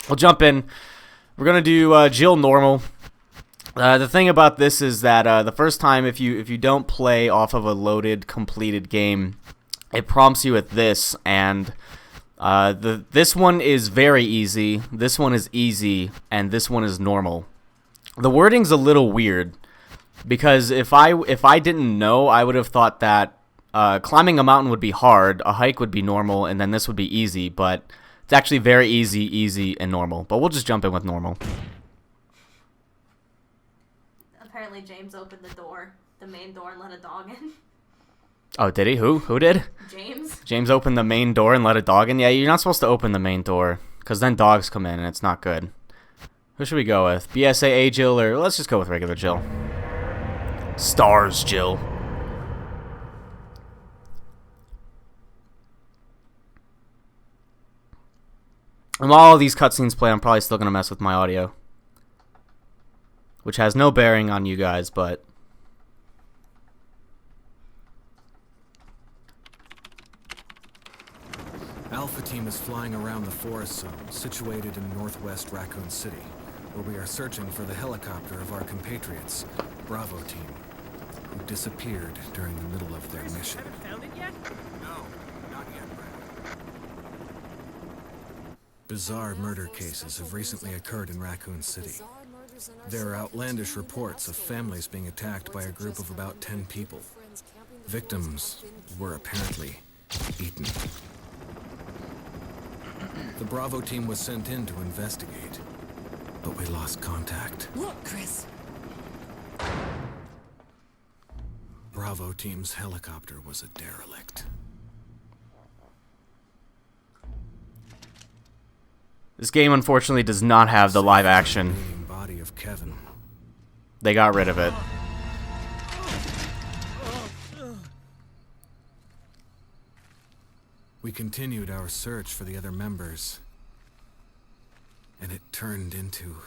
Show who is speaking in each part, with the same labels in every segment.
Speaker 1: we'll jump in. We're gonna do Jill normal. The thing about this is that the first time, if you don't play off of a loaded, completed game, it prompts you with this, and this one is very easy, this one is easy, and this one is normal. The wording's a little weird, because if I didn't know, I would have thought that climbing a mountain would be hard, a hike would be normal, and then this would be easy, but it's actually very easy, easy, and normal. But we'll just jump in with normal.
Speaker 2: Apparently James opened the main door, and let a dog in.
Speaker 1: Oh, did he? Who did?
Speaker 2: James.
Speaker 1: James opened the main door and let a dog in? Yeah, you're not supposed to open the main door, because then dogs come in, and it's not good. Who should we go with? BSAA Jill, or let's just go with regular Jill. Stars Jill. And while all these cutscenes play, I'm probably still going to mess with my audio, which has no bearing on you guys, but...
Speaker 3: Alpha Team is flying around the forest zone, situated in northwest Raccoon City, where we are searching for the helicopter of our compatriots, Bravo Team, who disappeared during the middle of their mission.
Speaker 4: Haven't found it yet?
Speaker 3: No, not yet, Brad. Bizarre murder cases have recently occurred in Raccoon City. There are outlandish reports of families being attacked by a group of about 10 people. Victims were apparently eaten. The Bravo Team was sent in to investigate, but we lost contact.
Speaker 5: Look, Chris.
Speaker 3: Bravo Team's helicopter was a derelict.
Speaker 1: This game, unfortunately, does not have the live action.
Speaker 3: Body of Kevin.
Speaker 1: They got rid of it.
Speaker 3: We continued our search for the other members, and it turned into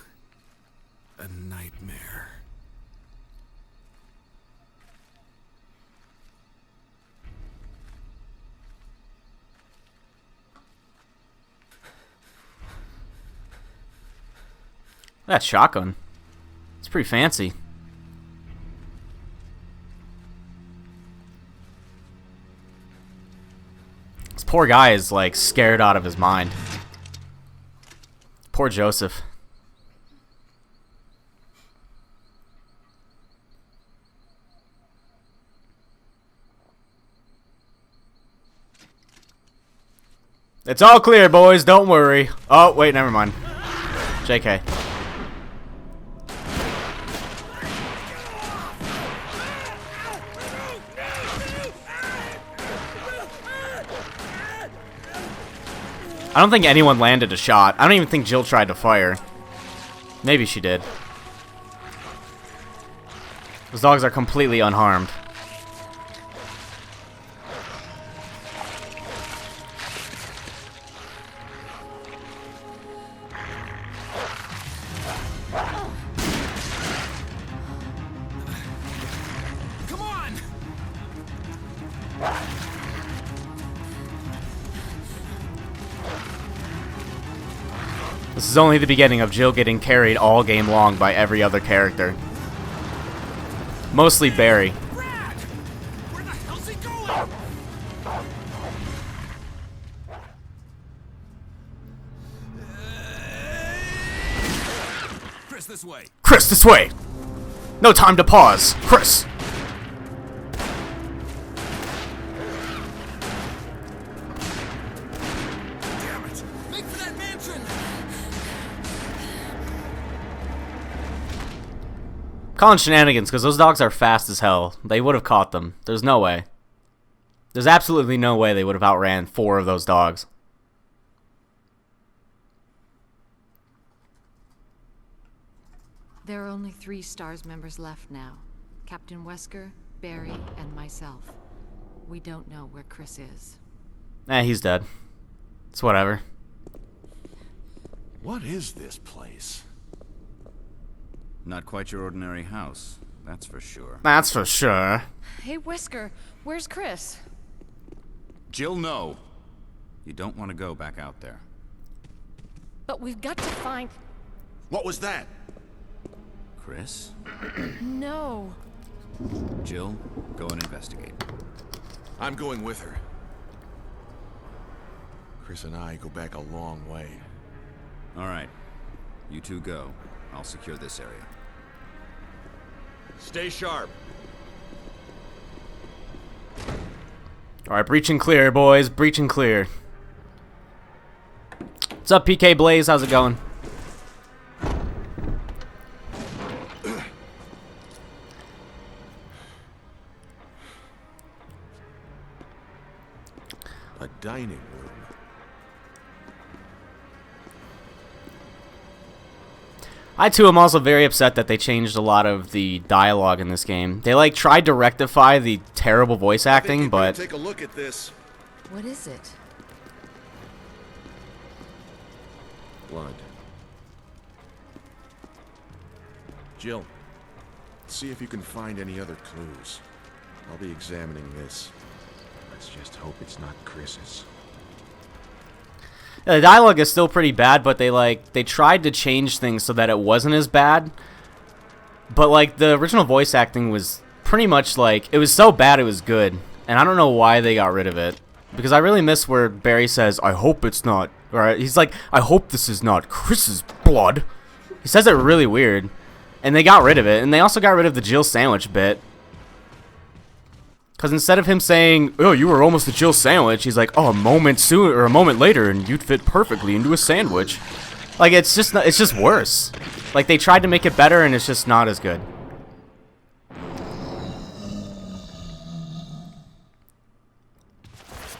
Speaker 3: a nightmare.
Speaker 1: That shotgun. It's pretty fancy. This poor guy is like scared out of his mind. Poor Joseph. It's all clear, boys. Don't worry. Oh, wait, never mind. JK. I don't think anyone landed a shot. I don't even think Jill tried to fire. Maybe she did. Those dogs are completely unharmed.
Speaker 3: Come on!
Speaker 1: This is only the beginning of Jill getting carried all game long by every other character. Mostly Barry.
Speaker 3: Brad! Where the hell's he going? Chris, this way.
Speaker 1: Chris, this way! No time to pause. Chris!
Speaker 3: Damn it! Make for that mansion!
Speaker 1: Calling shenanigans, because those dogs are fast as hell. They would have caught them. There's no way. There's absolutely no way they would have outran 4 of those dogs.
Speaker 5: There are only 3 STARS members left now. Captain Wesker, Barry, and myself. We don't know where Chris is.
Speaker 1: He's dead. It's whatever.
Speaker 6: What is this place?
Speaker 7: Not quite your ordinary house, that's for sure.
Speaker 1: That's for sure.
Speaker 5: Hey, Wesker, where's Chris?
Speaker 7: Jill, no. You don't want to go back out there.
Speaker 5: But we've got to find...
Speaker 4: What was that?
Speaker 7: Chris?
Speaker 5: No.
Speaker 7: Jill, go and investigate.
Speaker 4: I'm going with her. Chris and I go back a long way.
Speaker 7: All right. You two go. I'll secure this area.
Speaker 4: Stay sharp.
Speaker 1: Alright, breach and clear, boys. Breach and clear. What's up, PK Blaze? How's it going?
Speaker 4: A dining room.
Speaker 1: I too am also very upset that they changed a lot of the dialogue in this game. They like tried to rectify the terrible voice acting, but
Speaker 4: take a look at this.
Speaker 5: What is it?
Speaker 4: Blood. Jill, see if you can find any other clues. I'll be examining this. Let's just hope it's not Chris's.
Speaker 1: the dialogue is still pretty bad, but they tried to change things so that it wasn't as bad. But like the original voice acting was pretty much like, it was so bad it was good. And I don't know why they got rid of it. Because I really miss where Barry says, I hope it's not, or he's like, I hope this is not Chris's blood. He says it really weird. And they got rid of it. And they also got rid of the Jill sandwich bit. Because instead of him saying, oh, you were almost a Jill sandwich, he's like, oh, a moment soon or a moment later, and you'd fit perfectly into a sandwich. Like, it's just worse. Like, they tried to make it better, and it's just not as good.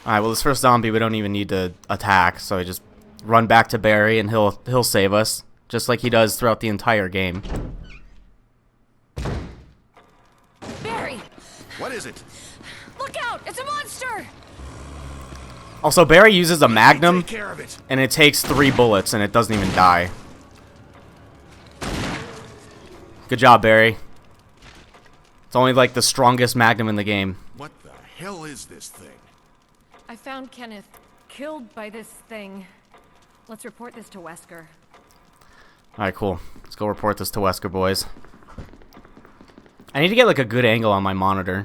Speaker 1: Alright, well, this first zombie we don't even need to attack, so I just run back to Barry, and he'll save us, just like he does throughout the entire game.
Speaker 5: Barry!
Speaker 4: What is it?
Speaker 5: Look out! It's a monster!
Speaker 1: Also, Barry uses a magnum,
Speaker 4: Take care of it.
Speaker 1: and it takes 3 bullets, and it doesn't even die. Good job, Barry. It's only like the strongest magnum in the game.
Speaker 4: What the hell is this thing?
Speaker 5: I found Kenneth killed by this thing. Let's report this to Wesker.
Speaker 1: Alright, cool. Let's go report this to Wesker, boys. I need to get like a good angle on my monitor.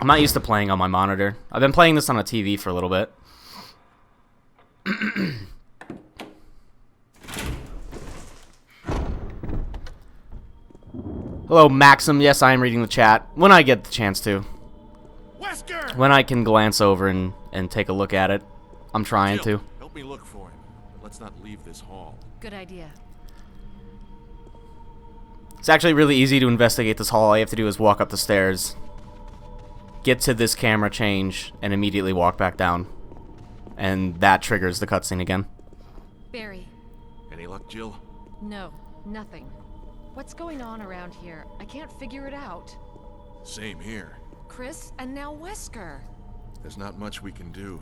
Speaker 1: I'm not used to playing on my monitor. I've been playing this on a TV for a little bit. Hello, Maxim. Yes, I am reading the chat. When I get the chance to.
Speaker 4: Wesker!
Speaker 1: When I can glance over and take a look at it. I'm trying
Speaker 4: Jill,
Speaker 1: to.
Speaker 4: help me look for him. Let's not leave this hall.
Speaker 5: Good idea.
Speaker 1: It's actually really easy to investigate this hall. All you have to do is walk up the stairs, get to this camera change, and immediately walk back down. And that triggers the cutscene again.
Speaker 5: Barry.
Speaker 4: Any luck, Jill?
Speaker 5: No, nothing. What's going on around here? I can't figure it out.
Speaker 4: Same here.
Speaker 5: Chris and now Wesker.
Speaker 4: There's not much we can do.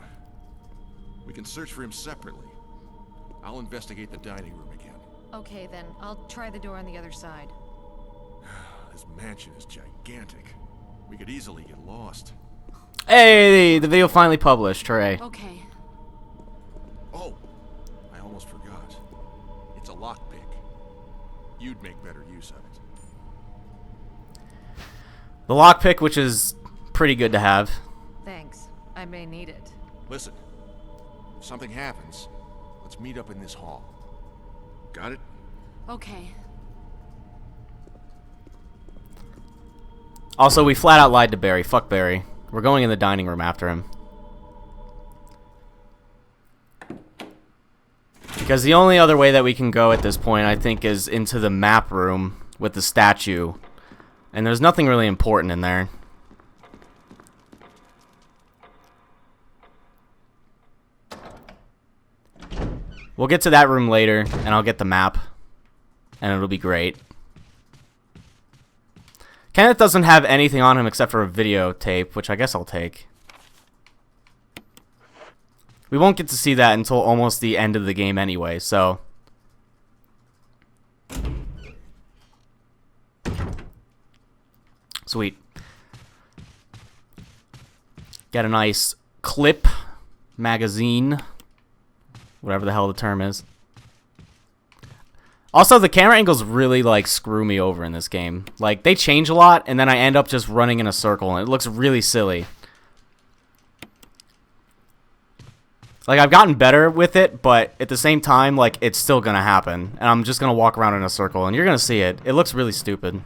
Speaker 4: We can search for him separately. I'll investigate the dining room again.
Speaker 5: Okay then, I'll try the door on the other side.
Speaker 4: This mansion is gigantic. We could easily get lost.
Speaker 1: Hey, the video finally published. Hooray.
Speaker 5: Okay.
Speaker 4: Oh, I almost forgot. It's a lockpick. You'd make better use of it.
Speaker 1: The lockpick, which is pretty good to have.
Speaker 5: Thanks. I may need it.
Speaker 4: Listen, if something happens, let's meet up in this hall. Got it?
Speaker 5: Okay.
Speaker 1: Also, we flat out lied to Barry. Fuck Barry. We're going in the dining room after him. Because the only other way that we can go at this point, I think, is into the map room with the statue. And there's nothing really important in there. We'll get to that room later, and I'll get the map. And it'll be great. Kenneth doesn't have anything on him except for a videotape, which I guess I'll take. We won't get to see that until almost the end of the game anyway, so... Sweet. Get a nice clip magazine. whatever the hell the term is. Also, the camera angles really, like, screw me over in this game. Like, they change a lot, and then I end up just running in a circle, and it looks really silly. Like, I've gotten better with it, but at the same time, like, it's still gonna happen. And I'm just gonna walk around in a circle, and you're gonna see it. It looks really stupid.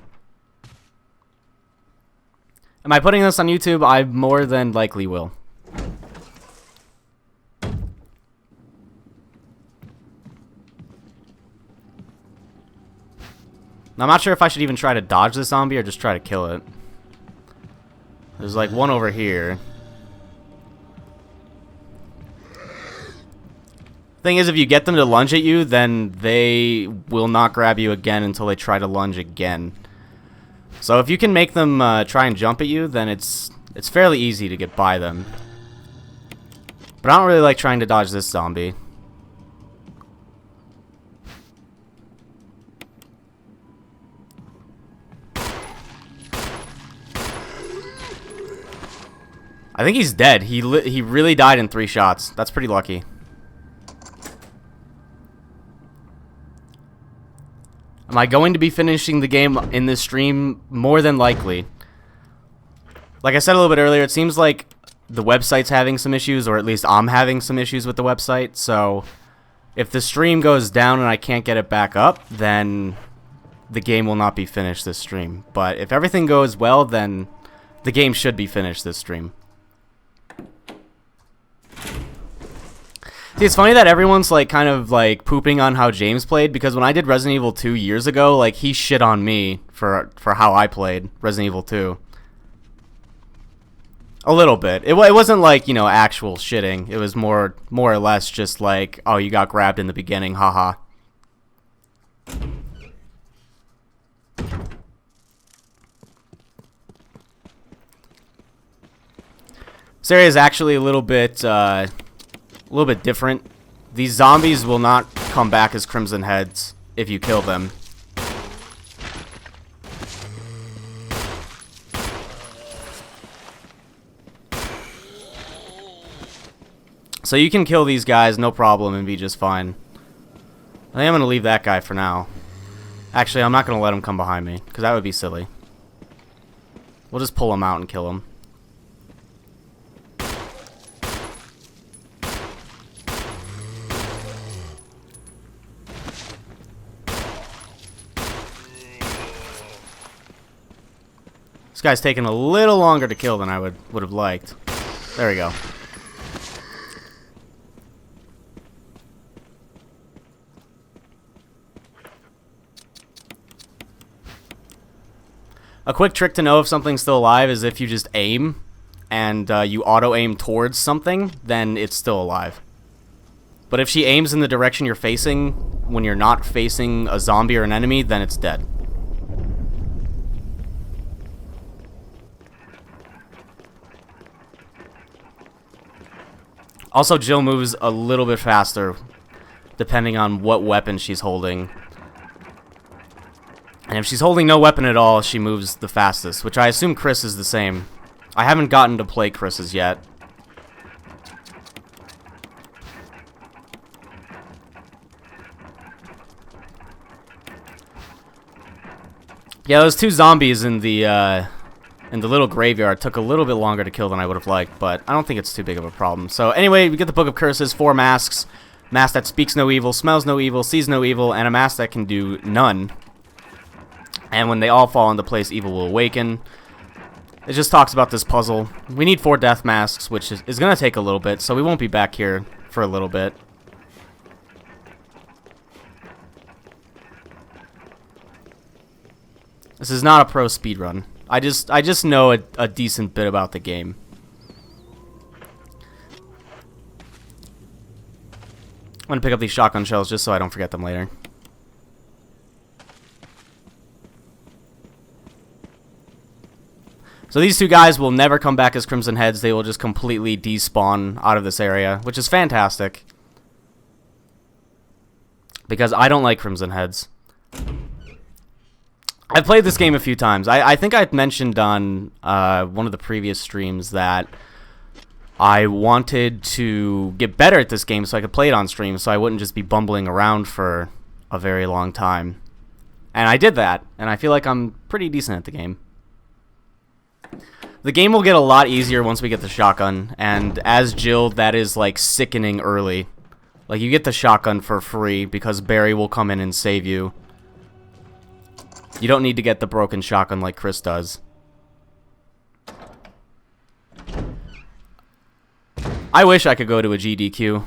Speaker 1: Am I putting this on YouTube? I more than likely will. I'm not sure if I should even try to dodge this zombie or just try to kill it. There's like one over here. Thing is, if you get them to lunge at you, then they will not grab you again until they try to lunge again. So if you can make them try and jump at you, then it's fairly easy to get by them. But I don't really like trying to dodge this zombie. I think he's dead. He really died in 3 shots. That's pretty lucky. Am I going to be finishing the game in this stream? More than likely. Like I said a little bit earlier, it seems like the website's having some issues, or at least I'm having some issues with the website. So if the stream goes down and I can't get it back up, then the game will not be finished this stream. But if everything goes well, then the game should be finished this stream. See, it's funny that everyone's like kind of like pooping on how James played, because when I did Resident Evil 2 years ago, like he shit on me for how I played Resident Evil 2. A little bit. It wasn't like, you know, actual shitting. It was more or less just like, oh, you got grabbed in the beginning, haha. This area is actually a little bit different. These zombies will not come back as Crimson Heads if you kill them. So you can kill these guys no problem and be just fine. I think I'm going to leave that guy for now. Actually, I'm not going to let him come behind me, because that would be silly. We'll just pull him out and kill him. This guy's taking a little longer to kill than I would have liked. There we go. A quick trick to know if something's still alive is if you just aim and you auto-aim towards something, then it's still alive. But if she aims in the direction you're facing when you're not facing a zombie or an enemy, then it's dead. Also, Jill moves a little bit faster depending on what weapon she's holding. And if she's holding no weapon at all, she moves the fastest, which I assume Chris is the same. I haven't gotten to play Chris's yet. Yeah, those 2 zombies in the little graveyard took a little bit longer to kill than I would have liked, but I don't think it's too big of a problem. So anyway, we get the Book of Curses, 4 masks. Mask that speaks no evil, smells no evil, sees no evil, and a mask that can do none. And when they all fall into place, evil will awaken. It just talks about this puzzle. We need 4 death masks, which is going to take a little bit, so we won't be back here for a little bit. This is not a pro speedrun. I just know a decent bit about the game. I'm going to pick up these shotgun shells just so I don't forget them later. So these 2 guys will never come back as Crimson Heads. They will just completely despawn out of this area, which is fantastic. Because I don't like Crimson Heads. I've played this game a few times. I think I've mentioned on one of the previous streams that I wanted to get better at this game so I could play it on stream, so I wouldn't just be bumbling around for a very long time. And I did that, and I feel like I'm pretty decent at the game. The game will get a lot easier once we get the shotgun, and as Jill, that is like sickening early. Like, you get the shotgun for free because Barry will come in and save you. You don't need to get the broken shotgun like Chris does. I wish I could go to a GDQ.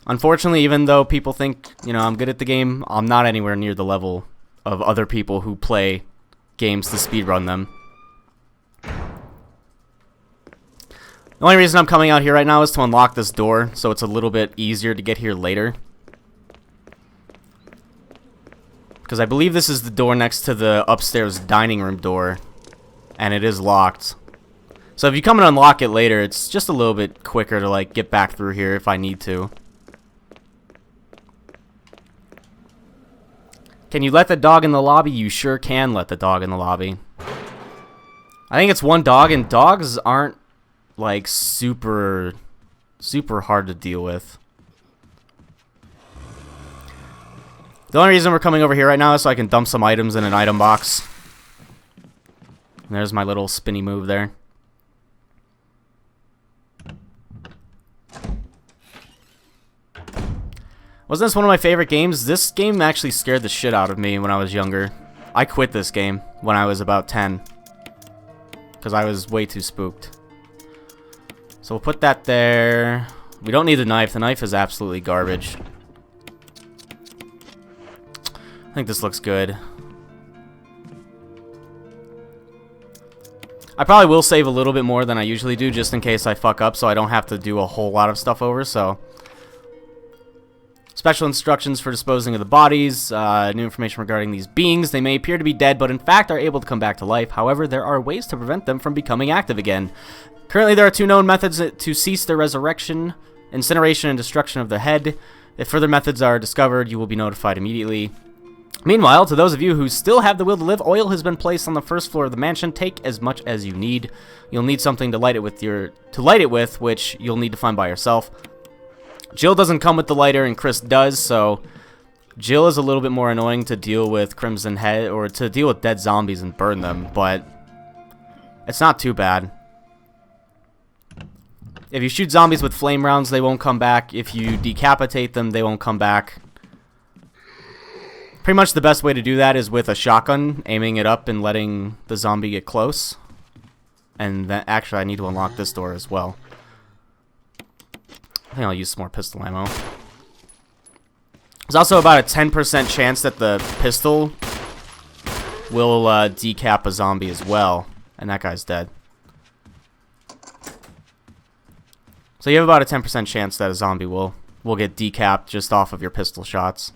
Speaker 1: Unfortunately, even though people think, you know, I'm good at the game, I'm not anywhere near the level of other people who play games to speedrun them. The only reason I'm coming out here right now is to unlock this door, so it's a little bit easier to get here later. Because I believe this is the door next to the upstairs dining room door, and it is locked. So if you come and unlock it later, it's just a little bit quicker to, like, get back through here if I need to. Can you let the dog in the lobby? You sure can let the dog in the lobby. I think it's one dog, and dogs aren't, like, super hard to deal with. The only reason we're coming over here right now is so I can dump some items in an item box. And there's my little spinny move there. Wasn't this one of my favorite games? This game actually scared the shit out of me when I was younger. I quit this game when I was about 10. Because I was way too spooked. So we'll put that there. We don't need the knife. The knife is absolutely garbage. I think this looks good. I probably will save a little bit more than I usually do just in case I fuck up so I don't have to do a whole lot of stuff over. So, special instructions for disposing of the bodies, new information regarding these beings. They may appear to be dead, but in fact are able to come back to life. However, there are ways to prevent them from becoming active again. Currently, there are 2 known methods to cease their resurrection: incineration and destruction of the head. If further methods are discovered, you will be notified immediately. Meanwhile, to those of you who still have the will to live, oil has been placed on the first floor of the mansion. Take as much as you need. You'll need something to light it with, which you'll need to find by yourself. Jill doesn't come with the lighter, and Chris does, so Jill is a little bit more annoying to deal with Crimson Head, or to deal with dead zombies and burn them, but it's not too bad. If you shoot zombies with flame rounds, they won't come back. If you decapitate them, they won't come back. Pretty much the best way to do that is with a shotgun, aiming it up and letting the zombie get close. And then, actually, I need to unlock this door as well. I think I'll use some more pistol ammo. There's also about a 10% chance that the pistol will decap a zombie as well. And that guy's dead. So you have about a 10% chance that a zombie will get decapped just off of your pistol shots.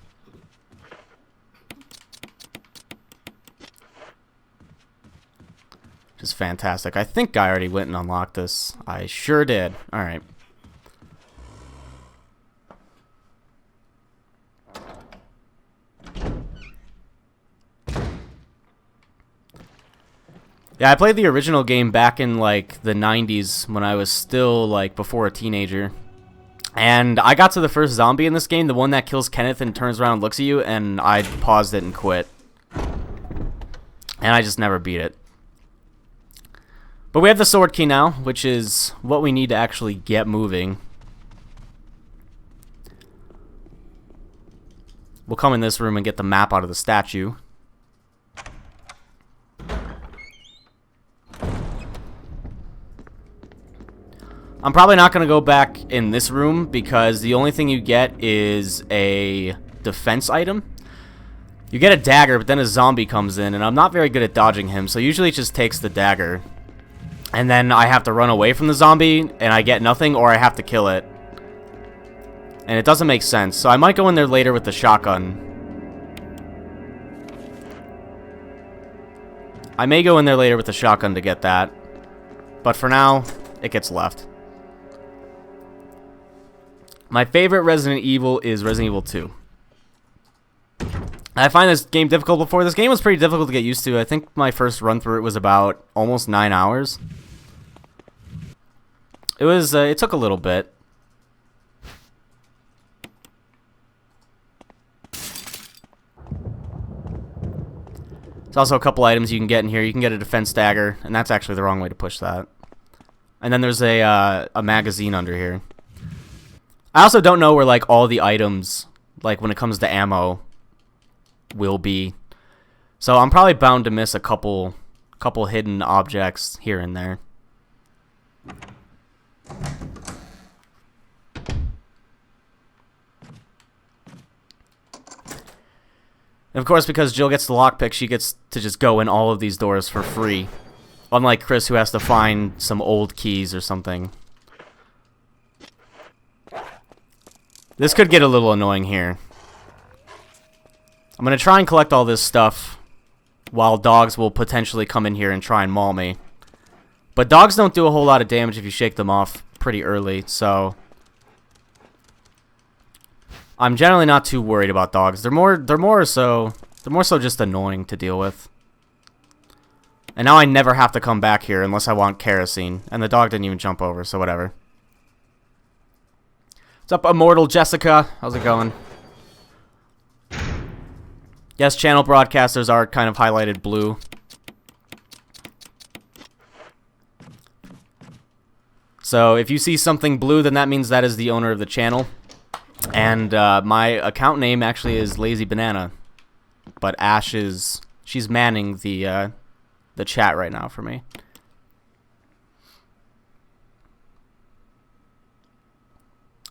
Speaker 1: Which is fantastic. I think I already went and unlocked this. I sure did. Alright. Yeah, I played the original game back in, like, the 90s when I was still, like, before a teenager. And I got to the first zombie in this game, the one that kills Kenneth and turns around and looks at you, and I paused it and quit. And I just never beat it. But we have the sword key now, which is what we need to actually get moving. We'll come in this room and get the map out of the statue. I'm probably not going to go back in this room because the only thing you get is a defense item. You get a dagger, but then a zombie comes in, and I'm not very good at dodging him, so usually it just takes the dagger. And then I have to run away from the zombie, and I get nothing, or I have to kill it. And it doesn't make sense, so I might go in there later with the shotgun. I may go in there later with the shotgun to get that. But for now, it gets left. My favorite Resident Evil is Resident Evil 2. I find this game difficult before. This game was pretty difficult to get used to. I think my first run through it was about almost 9 hours. It took a little bit. There's also a couple items you can get in here. You can get a defense dagger, and that's actually the wrong way to push that. And then there's a magazine under here. I also don't know where like all the items, like when it comes to ammo, will be. So I'm probably bound to miss a couple hidden objects here and there. And of course, because Jill gets the lockpick, she gets to just go in all of these doors for free. Unlike Chris, who has to find some old keys or something. This could get a little annoying here. I'm going to try and collect all this stuff, while dogs will potentially come in here and try and maul me. But dogs don't do a whole lot of damage if you shake them off pretty early, so I'm generally not too worried about dogs. They're more so just annoying to deal with. And now I never have to come back here unless I want kerosene, and the dog didn't even jump over, so whatever. What's up, Immortal Jessica? How's it going? Yes, channel broadcasters are kind of highlighted blue. So if you see something blue, then that means that is the owner of the channel. And my account name actually is Lazy Banana. But Ash she's manning the chat right now for me.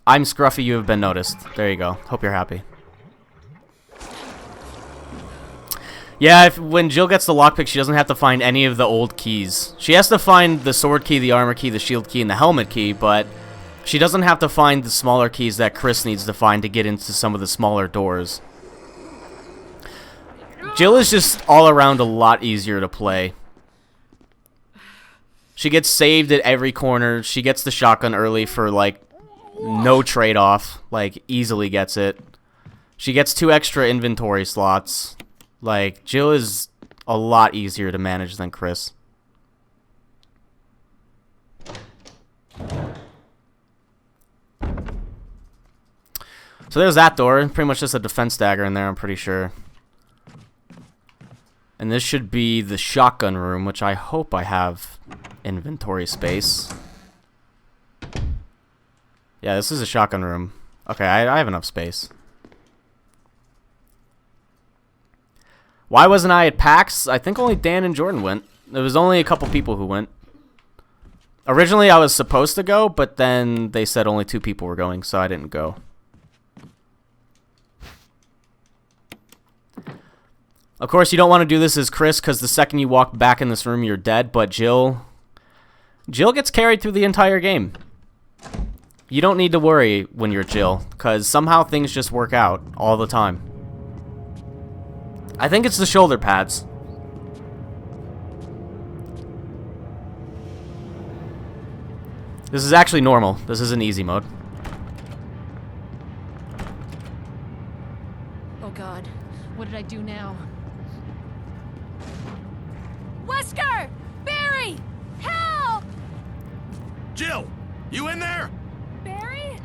Speaker 1: I'm Scruffy, you have been noticed. There you go. Hope you're happy. Yeah, when Jill gets the lockpick, she doesn't have to find any of the old keys. She has to find the sword key, the armor key, the shield key, and the helmet key, but she doesn't have to find the smaller keys that Chris needs to find to get into some of the smaller doors. Jill is just all around a lot easier to play. She gets saved at every corner. She gets the shotgun early for, like, no trade-off. Like, easily gets it. She gets 2 extra inventory slots. Like, Jill is a lot easier to manage than Chris. So there's that door. Pretty much just a defense dagger in there, I'm pretty sure. And this should be the shotgun room, which I hope I have inventory space. Yeah, this is a shotgun room. Okay, I have enough space. Why wasn't I at PAX? I think only Dan and Jordan went. There was only a couple people who went. Originally, I was supposed to go, but then they said only 2 people were going, so I didn't go. Of course, you don't want to do this as Chris, because the second you walk back in this room, you're dead, but Jill gets carried through the entire game. You don't need to worry when you're Jill, because somehow things just work out all the time. I think it's the shoulder pads. This is actually normal. This is an easy mode.
Speaker 5: Oh God, what did I do now? Wesker! Barry! Help!
Speaker 4: Jill! You in there?
Speaker 5: Barry?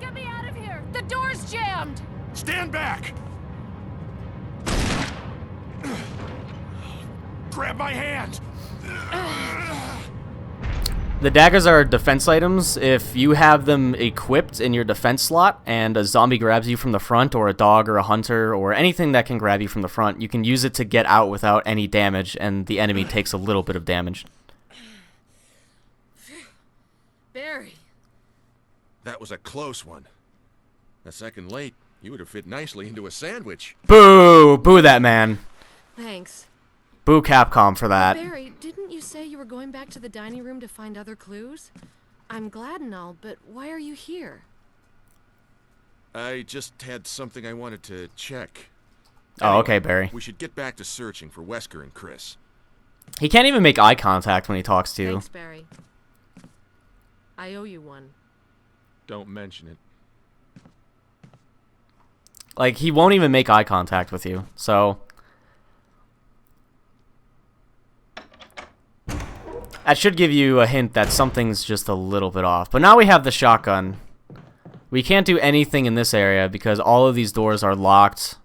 Speaker 5: Get me out of here! The door's jammed!
Speaker 4: Stand back! Grab my hand!
Speaker 1: The daggers are defense items. If you have them equipped in your defense slot and a zombie grabs you from the front, or a dog or a hunter or anything that can grab you from the front, you can use it to get out without any damage, and the enemy takes a little bit of damage.
Speaker 5: Barry.
Speaker 4: That was a close one. A second late, you would have fit nicely into a sandwich.
Speaker 1: Boo! Boo that man.
Speaker 5: Thanks.
Speaker 1: Boo Capcom for that.
Speaker 5: Barry, didn't you say you were going back to the dining room to find other clues? I'm glad and all, but why are you here?
Speaker 4: I just had something I wanted to check.
Speaker 1: Oh, okay, Barry.
Speaker 4: We should get back to searching for Wesker and Chris.
Speaker 1: He can't even make eye contact when he talks to you.
Speaker 5: Thanks, Barry. I owe you one.
Speaker 4: Don't mention it.
Speaker 1: Like, he won't even make eye contact with you, so... That should give you a hint that something's just a little bit off. But now we have the shotgun. We can't do anything in this area because all of these doors are locked.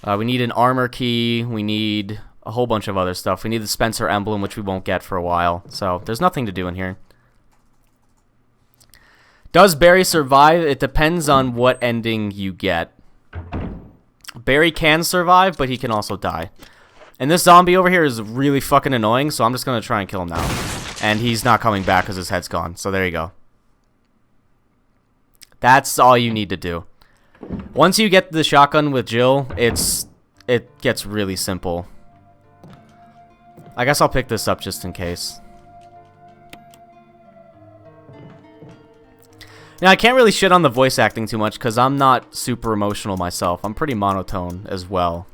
Speaker 1: We need an armor key. We need a whole bunch of other stuff. We need the Spencer emblem, which we won't get for a while. So there's nothing to do in here. Does Barry survive? It depends on what ending you get. Barry can survive, but he can also die. And this zombie over here is really fucking annoying, so I'm just going to try and kill him now. And he's not coming back because his head's gone. So there you go. That's all you need to do. Once you get the shotgun with Jill, it gets really simple. I guess I'll pick this up just in case. Now, I can't really shit on the voice acting too much because I'm not super emotional myself. I'm pretty monotone as well.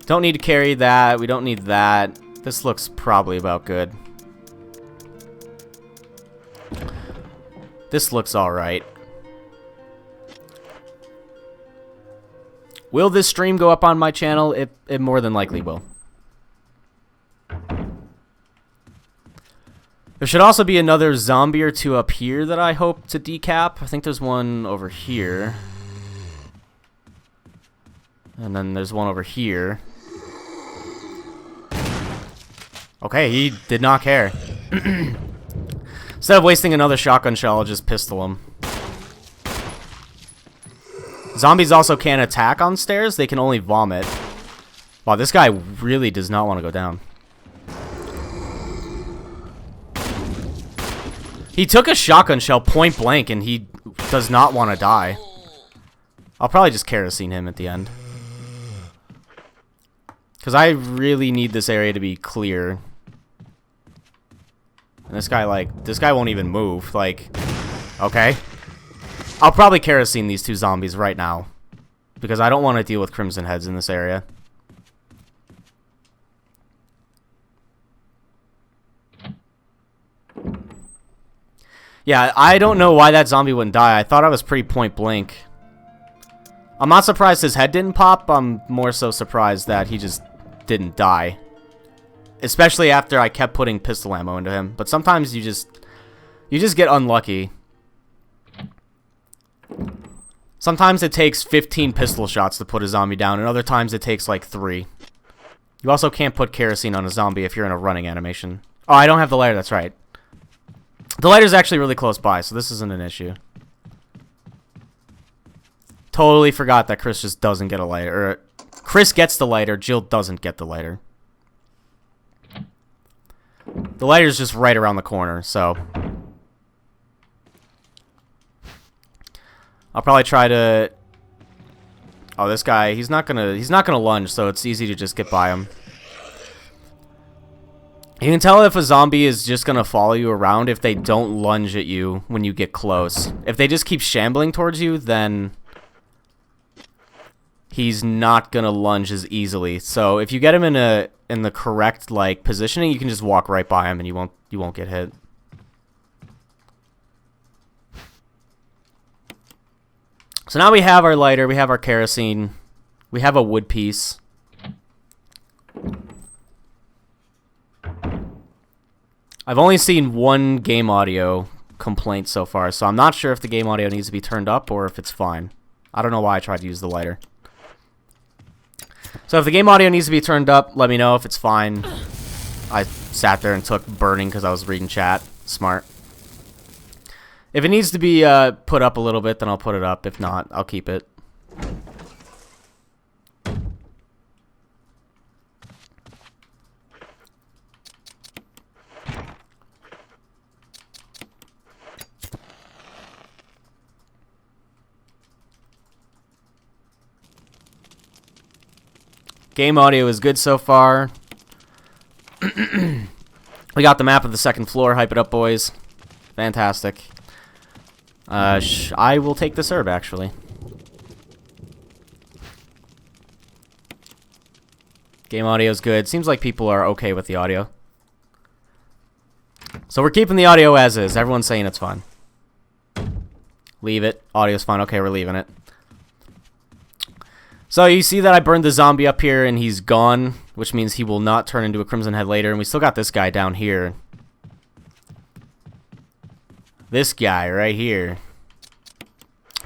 Speaker 1: Don't need to carry that. We don't need that. This looks probably about good. This looks alright. Will this stream go up on my channel? It more than likely will. There should also be another zombie or two up here that I hope to decap. I think there's one over here. And then there's one over here. Okay, he did not care. Instead of wasting another shotgun shell, I'll just pistol him. Zombies also can't attack on stairs. They can only vomit. Wow, this guy really does not want to go down. He took a shotgun shell point blank and he does not want to die. I'll probably just kerosene him at the end. Because I really need this area to be clear. And this guy won't even move. Like, okay. I'll probably kerosene these two zombies right now. Because I don't want to deal with crimson heads in this area. Yeah, I don't know why that zombie wouldn't die. I thought I was pretty point blank. I'm not surprised his head didn't pop. I'm more so surprised that he just didn't die. Especially after I kept putting pistol ammo into him. But sometimes you just get unlucky. Sometimes it takes 15 pistol shots to put a zombie down, and other times it takes like 3. You also can't put kerosene on a zombie if you're in a running animation. Oh, I don't have the lighter, that's right. The lighter's actually really close by, so this isn't an issue. Totally forgot that Chris just doesn't get a lighter. Or Chris gets the lighter, Jill doesn't get the lighter. The lighter's just right around the corner, so I'll probably try to. Oh, this guy, he's not gonna lunge, so it's easy to just get by him. You can tell if a zombie is just gonna follow you around if they don't lunge at you when you get close. If they just keep shambling towards you, then he's not gonna lunge as easily. So if you get him in the correct like positioning, you can just walk right by him and you won't get hit. So now we have our lighter, we have our kerosene, we have a wood piece. I've only seen one game audio complaint so far, so I'm not sure if the game audio needs to be turned up or if it's fine. I don't know why I tried to use the lighter. So if the game audio needs to be turned up, let me know if it's fine. I sat there and took burning because I was reading chat. Smart. If it needs to be put up a little bit, then I'll put it up. If not, I'll keep it. Game audio is good so far. We got the map of the second floor. Hype it up, boys. Fantastic. I will take this herb, actually. Game audio is good. Seems like people are okay with the audio. So we're keeping the audio as is. Everyone's saying it's fine. Leave it. Audio's fine. Okay, we're leaving it. So you see that I burned the zombie up here and he's gone, which means he will not turn into a Crimson Head later. And we still got this guy down here. This guy right here.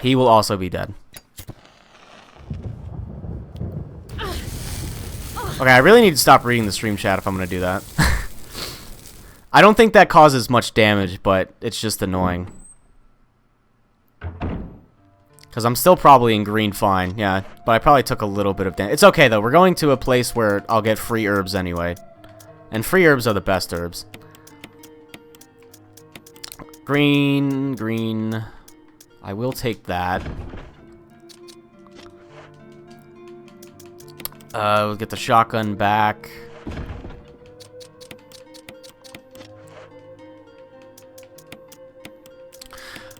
Speaker 1: He will also be dead. Okay, I really need to stop reading the stream chat if I'm going to do that. I don't think that causes much damage, but it's just annoying. Because I'm still probably in green fine, yeah. But I probably took a little bit of damage. It's okay, though. We're going to a place where I'll get free herbs anyway. And free herbs are the best herbs. Green, green. I will take that. We'll get the shotgun back.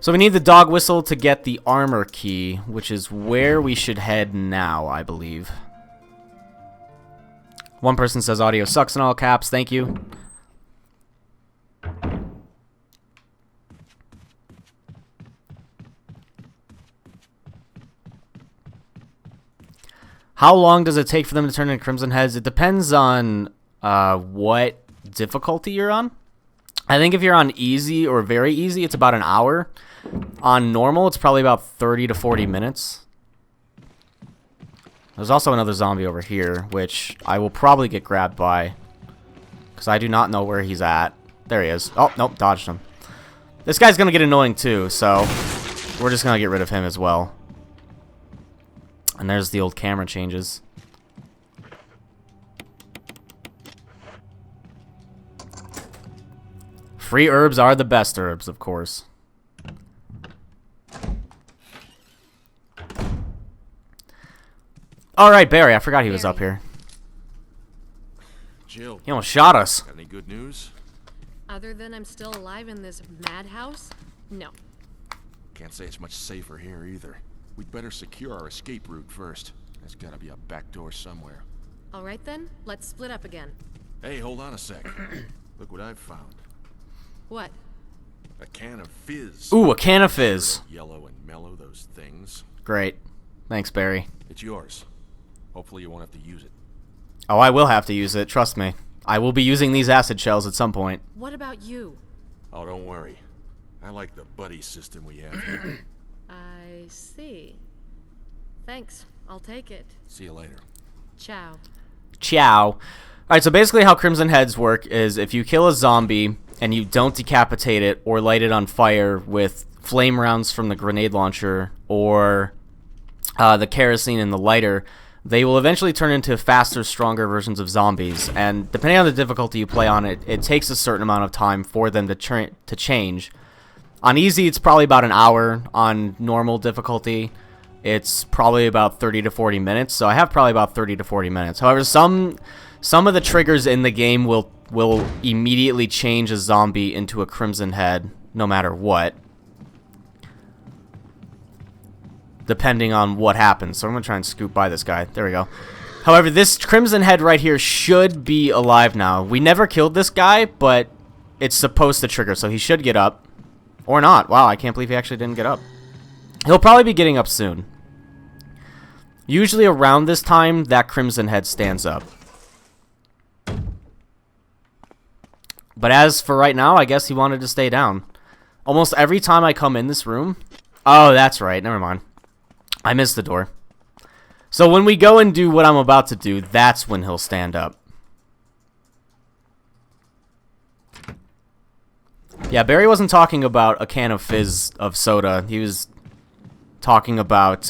Speaker 1: So we need the dog whistle to get the armor key, which is where we should head now, I believe. One person says audio sucks in all caps. Thank you. How long does it take for them to turn into Crimson Heads? It depends on what difficulty you're on. I think if you're on easy or very easy, it's about an hour. On normal, it's probably about 30 to 40 minutes. There's also another zombie over here, which I will probably get grabbed by. Because I do not know where he's at. There he is. Oh, nope, dodged him. This guy's going to get annoying too, so we're just going to get rid of him as well. And there's the old camera changes. Free herbs are the best herbs, of course. Alright, Barry. I forgot he was up here.
Speaker 4: Jill,
Speaker 1: He almost shot us.
Speaker 4: got any good news?
Speaker 6: Other than I'm still alive in this madhouse? No.
Speaker 4: Can't say it's much safer here either. We'd better secure our escape route first. There's gotta be a back door somewhere.
Speaker 6: All right then, let's split up again.
Speaker 4: Hey, hold on a sec. Look what I've found.
Speaker 6: What?
Speaker 4: A can of fizz.
Speaker 1: Ooh, a can of fizz.
Speaker 4: Yellow and mellow, those things.
Speaker 1: Great. Thanks, Barry.
Speaker 4: It's yours. Hopefully you won't have to use it.
Speaker 1: Oh, I will have to use it. Trust me. I will be using these acid shells at some point.
Speaker 6: What about you?
Speaker 4: Oh, don't worry. I like the buddy system we have here.
Speaker 6: I see. Thanks. I'll take it.
Speaker 4: See you later.
Speaker 6: Ciao.
Speaker 1: Ciao. Alright, so basically how Crimson Heads work is if you kill a zombie and you don't decapitate it or light it on fire with flame rounds from the grenade launcher or the kerosene in the lighter, they will eventually turn into faster, stronger versions of zombies. And depending on the difficulty you play on it, it takes a certain amount of time for them to change. On easy, it's probably about an hour. On normal difficulty, it's probably about 30 to 40 minutes. So I have probably about 30 to 40 minutes. However, some of the triggers in the game will immediately change a zombie into a Crimson Head, no matter what. Depending on what happens. So I'm going to try and scoop by this guy. There we go. However, this Crimson Head right here should be alive now. We never killed this guy, but it's supposed to trigger, so he should get up. Or not. Wow, I can't believe he actually didn't get up. He'll probably be getting up soon. Usually around this time, that Crimson Head stands up. But as for right now, I guess he wanted to stay down. Almost every time I come in this room... Oh, that's right. Never mind. I missed the door. So when we go and do what I'm about to do, that's when he'll stand up. Yeah, Barry wasn't talking about a can of fizz of soda. He was talking about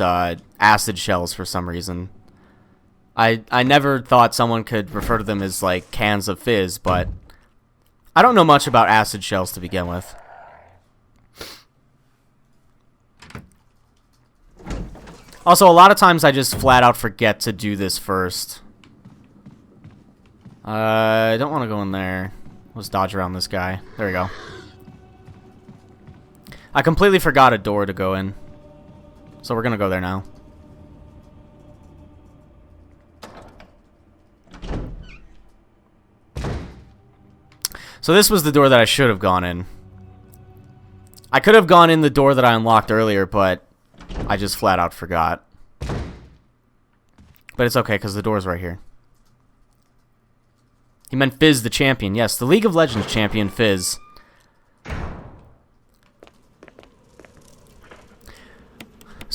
Speaker 1: acid shells for some reason. I never thought someone could refer to them as like cans of fizz, but I don't know much about acid shells to begin with. Also, a lot of times I just flat out forget to do this first. I don't want to go in there. Let's dodge around this guy. There we go. I completely forgot a door to go in. So we're going to go there now. So this was the door that I should have gone in. I could have gone in the door that I unlocked earlier, but I just flat out forgot. But it's okay, because the door's right here. He meant Fizz the champion. Yes, the League of Legends champion, Fizz.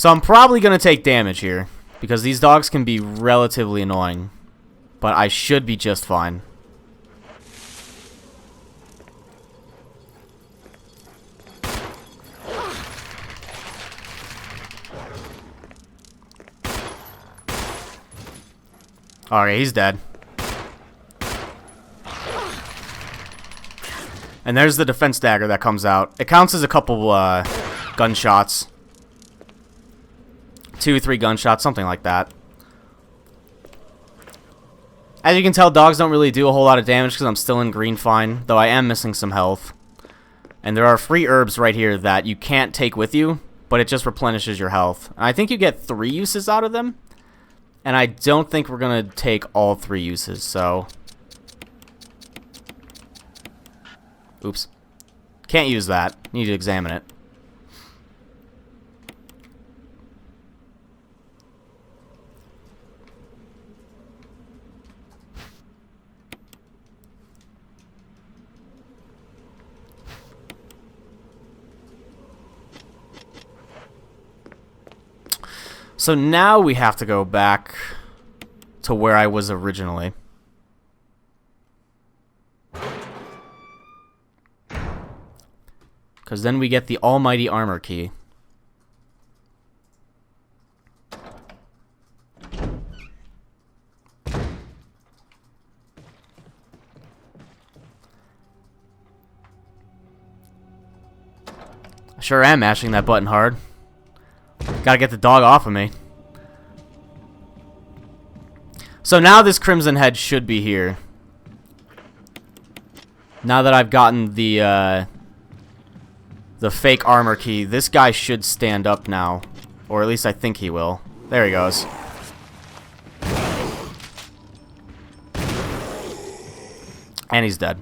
Speaker 1: So I'm probably going to take damage here, because these dogs can be relatively annoying. But I should be just fine. Alright, he's dead. And there's the defense dagger that comes out. It counts as a couple gunshots. 2, 3 gunshots, something like that. As you can tell, dogs don't really do a whole lot of damage because I'm still in green fine, though I am missing some health. And there are free herbs right here that you can't take with you, but it just replenishes your health. And I think you get 3 uses out of them. And I don't think we're going to take all 3 uses, so... Oops. Can't use that. Need to examine it. So now we have to go back to where I was originally. Because then we get the almighty armor key. I sure am mashing that button hard. Gotta get the dog off of me. So now this Crimson Head should be here. Now that I've gotten the fake armor key, this guy should stand up now. Or at least I think he will. There he goes. And he's dead.